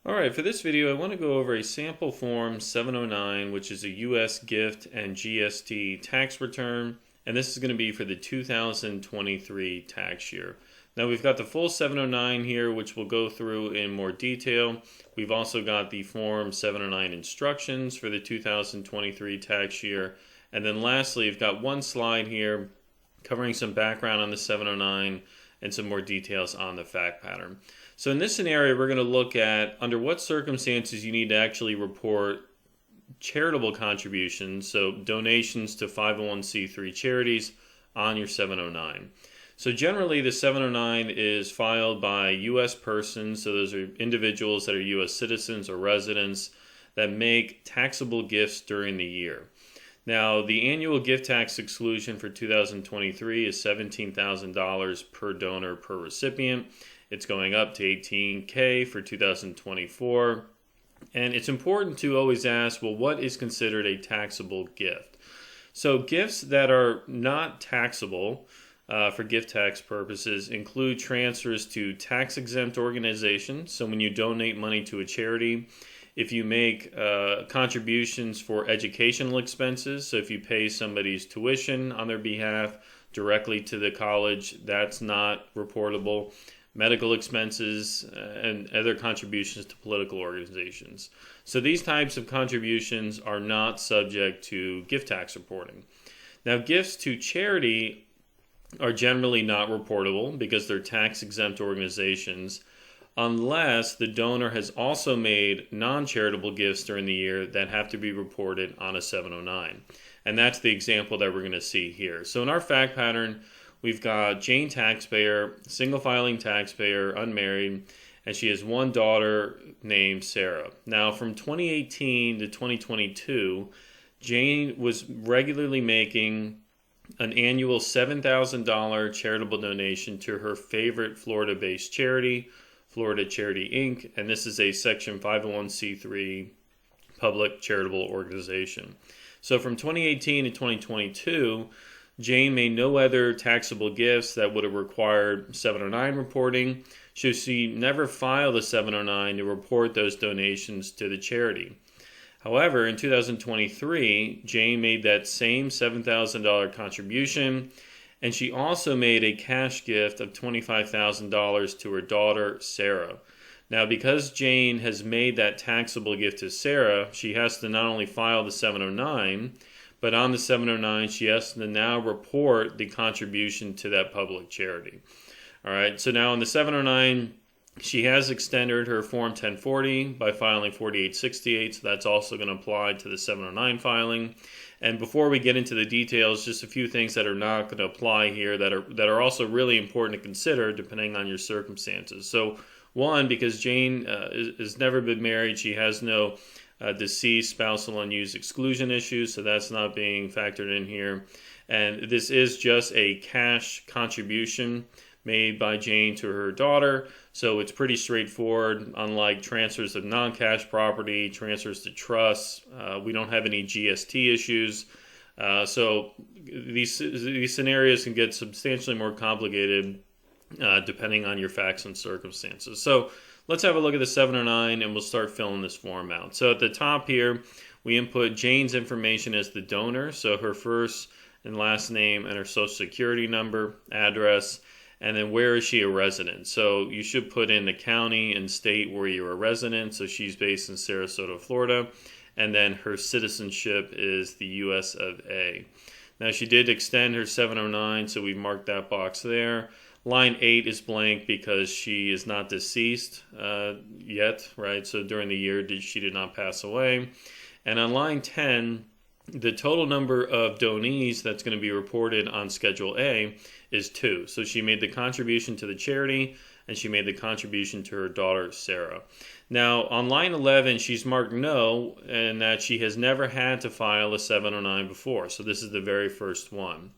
Alright, for this video I want to go over a sample form 709, which is a U.S. gift and GST tax return, and this is going to be for the 2023 tax year. Now we've got the full 709 here, which we'll go through in more detail. We've also got the form 709 instructions for the 2023 tax year, and then lastly we've got one slide here covering some background on the 709 and some more details on the fact pattern. So in this scenario, we're going to look at under what circumstances you need to actually report charitable contributions, so donations to 501c3 charities on your 709. So generally the 709 is filed by U.S. persons, so those are individuals that are U.S. citizens or residents that make taxable gifts during the year. Now, the annual gift tax exclusion for 2023 is $17,000 per donor per recipient. It's going up to $18,000 for 2024. And it's important to always ask, well, what is considered a taxable gift? So gifts that are not taxable for gift tax purposes include transfers to tax-exempt organizations. So when you donate money to a charity, if you make contributions for educational expenses, so if you pay somebody's tuition on their behalf directly to the college, that's not reportable. Medical expenses and other contributions to political organizations. So these types of contributions are not subject to gift tax reporting. Now, gifts to charity are generally not reportable because they're tax-exempt organizations, unless the donor has also made non-charitable gifts during the year that have to be reported on a 709. And that's the example that we're going to see here. So in our fact pattern, we've got Jane taxpayer, single filing taxpayer, unmarried, and she has one daughter named Sarah. Now from 2018 to 2022, Jane was regularly making an annual $7,000 charitable donation to her favorite Florida-based charity, Florida Charity Inc., and this is a Section 501c3 public charitable organization. So from 2018 to 2022, Jane made no other taxable gifts that would have required 709 reporting, so she never filed a 709 to report those donations to the charity. However, in 2023, Jane made that same $7,000 contribution, and she also made a cash gift of $25,000 to her daughter, Sarah. Now, because Jane has made that taxable gift to Sarah, she has to not only file the 709, but on the 709, she has to now report the contribution to that public charity. All right, so now on the 709, she has extended her Form 1040 by filing 4868, so that's also going to apply to the 709 filing. And before we get into the details, just a few things that are not going to apply here that are also really important to consider depending on your circumstances. So one, because Jane has never been married, she has no deceased spousal unused exclusion issues, so that's not being factored in here. And this is just a cash contribution made by Jane to her daughter, so it's pretty straightforward. Unlike transfers of non-cash property, transfers to trusts, we don't have any GST issues. So these scenarios can get substantially more complicated depending on your facts and circumstances. So let's have a look at the 709 and we'll start filling this form out. So at the top here, we input Jane's information as the donor, so her first and last name and her social security number, address, and then where is she a resident. So you should put in the county and state where you're a resident. So she's based in Sarasota, Florida, and then her citizenship is the US of A. Now she did extend her 709, so we marked that box there. Line 8 is blank because she is not deceased yet, right? So during the year, she did not pass away. And on line 10, the total number of donees that's going to be reported on Schedule A is 2. So she made the contribution to the charity, and she made the contribution to her daughter, Sarah. Now, on line 11, she's marked no, and that she has never had to file a 709 before. So this is the very first one.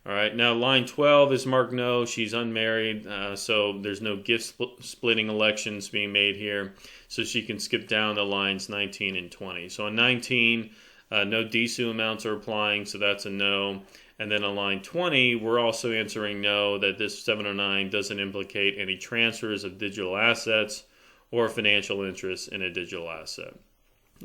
All right, now line 12 is marked no. She's unmarried, so there's no gift splitting elections being made here. So she can skip down to lines 19 and 20. So on 19, no DSU amounts are applying, so that's a no. And then on line 20, we're also answering no, that this 709 doesn't implicate any transfers of digital assets or financial interest in a digital asset.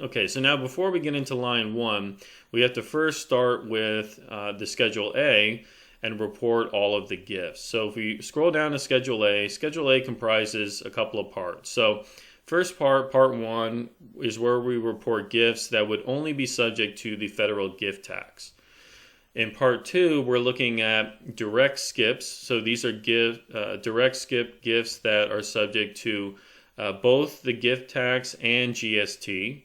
Okay, so now before we get into line 1, we have to first start with the Schedule A and report all of the gifts. So if we scroll down to Schedule A comprises a couple of parts. So first part 1, is where we report gifts that would only be subject to the federal gift tax. In part 2, we're looking at direct skips. So these are direct skip gifts that are subject to both the gift tax and GST.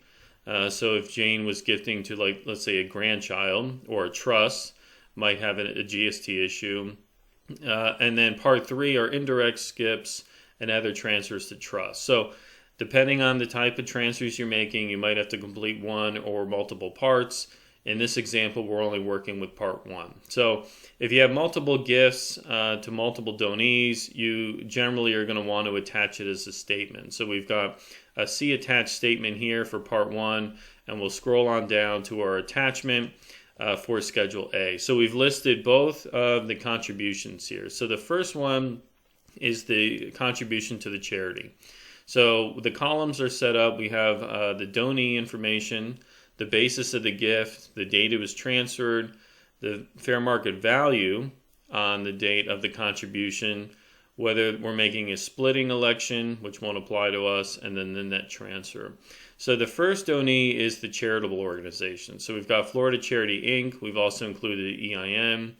So if Jane was gifting to, like, let's say a grandchild or a trust, might have a GST issue. And then part 3 are indirect skips and other transfers to trust. So depending on the type of transfers you're making, you might have to complete one or multiple parts. In this example, we're only working with part 1. So if you have multiple gifts to multiple donees, you generally are going to want to attach it as a statement. So we've got a C attached statement here for part 1, and we'll scroll on down to our attachment for Schedule A. So we've listed both of the contributions here. So the first one is the contribution to the charity. So the columns are set up. We have the donee information, the basis of the gift, the date it was transferred, the fair market value on the date of the contribution, whether we're making a splitting election, which won't apply to us, and then the net transfer. So the first donee is the charitable organization. So we've got Florida Charity Inc. We've also included the EIN.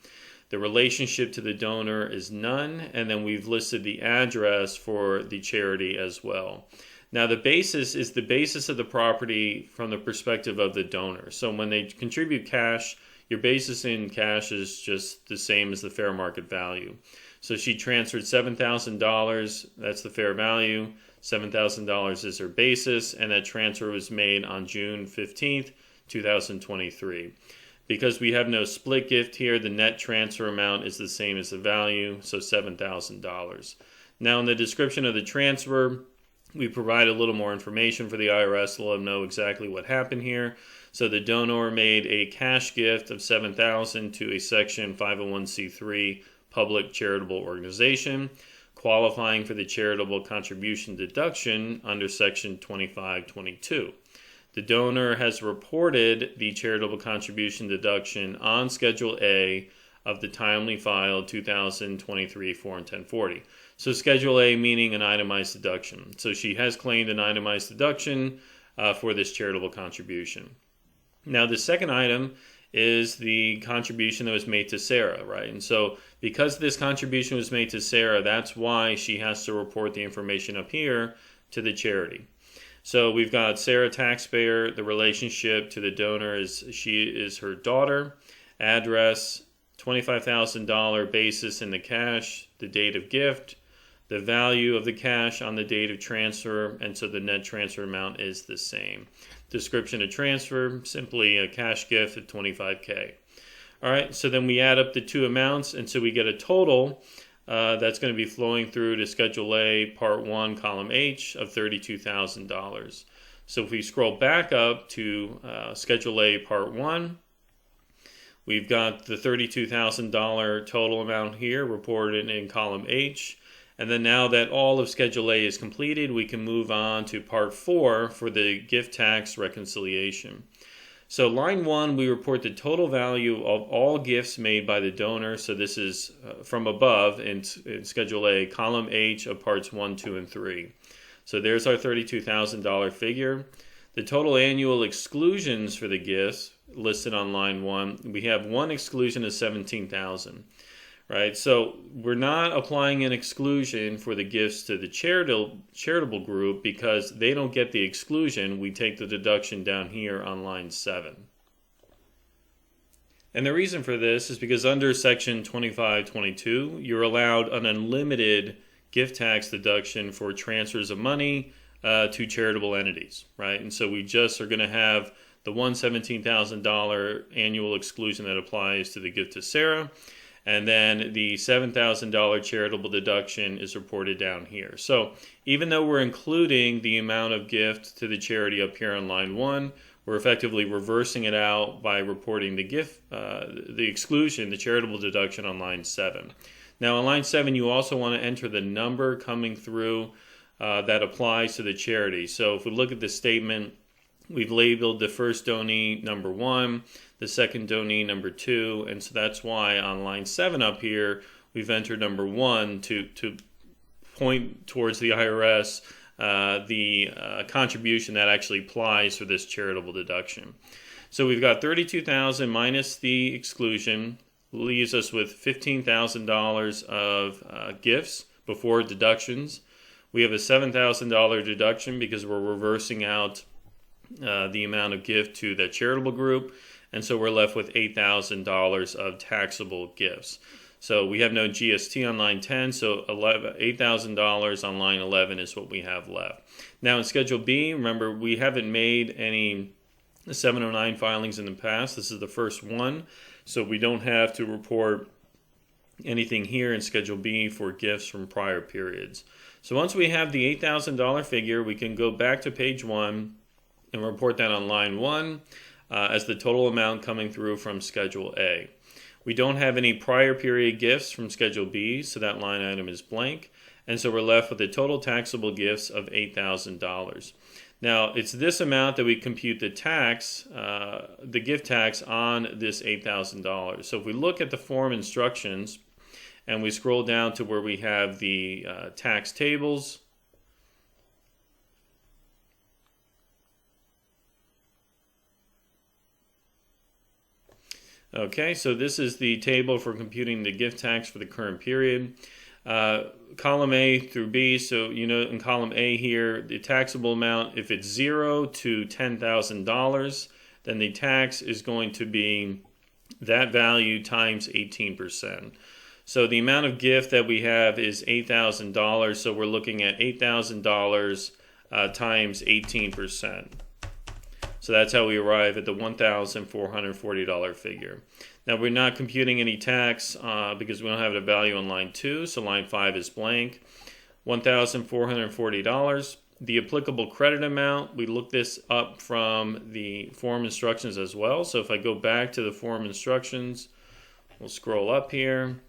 The relationship to the donor is none, and then we've listed the address for the charity as well. Now the basis is the basis of the property from the perspective of the donor. So when they contribute cash, your basis in cash is just the same as the fair market value. So she transferred $7,000, that's the fair value. $7,000 is her basis, and that transfer was made on June 15th, 2023. Because we have no split gift here, the net transfer amount is the same as the value, so $7,000. Now in the description of the transfer, we provide a little more information for the IRS to let them know exactly what happened here. So the donor made a cash gift of $7,000 to a Section 501c3 public charitable organization, qualifying for the charitable contribution deduction under Section 2522. The donor has reported the charitable contribution deduction on Schedule A of the timely filed 2023 Form 1040. So Schedule A meaning an itemized deduction. So she has claimed an itemized deduction for this charitable contribution. Now the second item is the contribution that was made to Sarah, right? And so because this contribution was made to Sarah, that's why she has to report the information up here to the charity. So we've got Sarah taxpayer, the relationship to the donor is she is her daughter, address, $25,000 basis in the cash, the date of gift, the value of the cash on the date of transfer, and so the net transfer amount is the same. Description of transfer, simply a cash gift of $25K. All right, so then we add up the two amounts, and so we get a total that's going to be flowing through to Schedule A, Part 1, Column H of $32,000. So if we scroll back up to Schedule A, Part 1, we've got the $32,000 total amount here reported in Column H. And then now that all of Schedule A is completed, we can move on to Part 4 for the gift tax reconciliation. So line 1, we report the total value of all gifts made by the donor. So this is from above in Schedule A, Column H of Parts 1, 2, and 3. So there's our $32,000 figure. The total annual exclusions for the gifts listed on line 1, we have one exclusion of $17,000. Right, so we're not applying an exclusion for the gifts to the charitable group because they don't get the exclusion. We take the deduction down here on line 7. And the reason for this is because under Section 2522, you're allowed an unlimited gift tax deduction for transfers of money to charitable entities, right? And so we just are going to have the one $17,000 annual exclusion that applies to the gift to Sarah. And then the $7,000 charitable deduction is reported down here. So even though we're including the amount of gift to the charity up here on line 1, we're effectively reversing it out by reporting the exclusion, the charitable deduction on line 7. Now on line 7, you also want to enter the number coming through that applies to the charity. So if we look at the statement, we've labeled the first donee number 1, the second donee number 2, and so that's why on line 7 up here, we've entered number 1 to point towards the IRS the contribution that actually applies for this charitable deduction. So we've got $32,000 minus the exclusion, leaves us with $15,000 of gifts before deductions. We have a $7,000 deduction because we're reversing out the amount of gift to the charitable group, and so we're left with $8,000 of taxable gifts. So we have no GST on line 10, so $8,000 on line 11 is what we have left. Now in Schedule B, remember we haven't made any 709 filings in the past. This is the first one, so we don't have to report anything here in Schedule B for gifts from prior periods. So once we have the $8,000 figure, we can go back to page 1 and report that on line 1 as the total amount coming through from Schedule A. We don't have any prior period gifts from Schedule B, so that line item is blank, and so we're left with the total taxable gifts of $8,000. Now, it's this amount that we compute the tax, the gift tax on this $8,000. So if we look at the form instructions and we scroll down to where we have the tax tables, okay, so this is the table for computing the gift tax for the current period. Column A through B, so you know in column A here, the taxable amount, if it's $0 to $10,000, then the tax is going to be that value times 18%. So the amount of gift that we have is $8,000, so we're looking at $8,000 times 18%. So that's how we arrive at the $1,440 figure. Now we're not computing any tax because we don't have a value on line 2, so line 5 is blank. $1,440. The applicable credit amount, we look this up from the form instructions as well. So if I go back to the form instructions, we'll scroll up here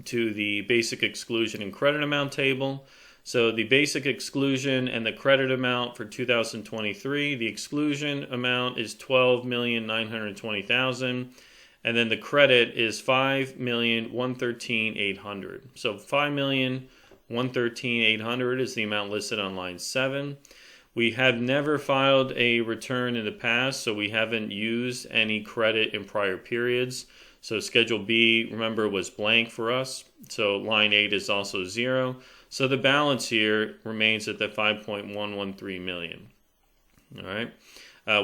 to the basic exclusion and credit amount table. So the basic exclusion and the credit amount for 2023, the exclusion amount is $12,920,000, and then the credit is $5,113,800. So $5,113,800 is the amount listed on line 7. We have never filed a return in the past, so we haven't used any credit in prior periods. So Schedule B, remember, was blank for us. So line 8 is also 0. So the balance here remains at the $5.113 million. All right.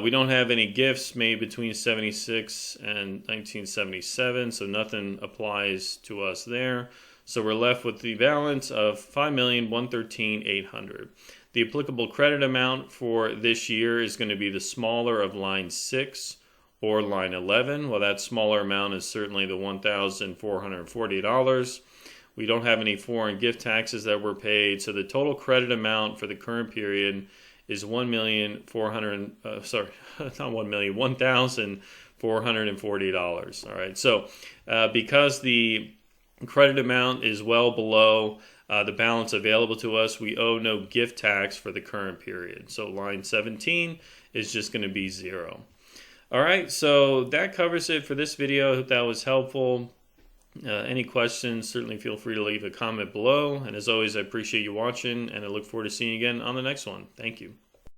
We don't have any gifts made between 76 and 1977, so nothing applies to us there. So we're left with the balance of $5,113,800. The applicable credit amount for this year is going to be the smaller of line 6 or line 11. Well, that smaller amount is certainly the $1,440. We don't have any foreign gift taxes that were paid, so the total credit amount for the current period is $1,440. All right. So because the credit amount is well below the balance available to us, we owe no gift tax for the current period. So line 17 is just going to be 0. All right. So that covers it for this video. I hope that was helpful. Any questions, certainly feel free to leave a comment below. And as always, I appreciate you watching, and I look forward to seeing you again on the next one. Thank you.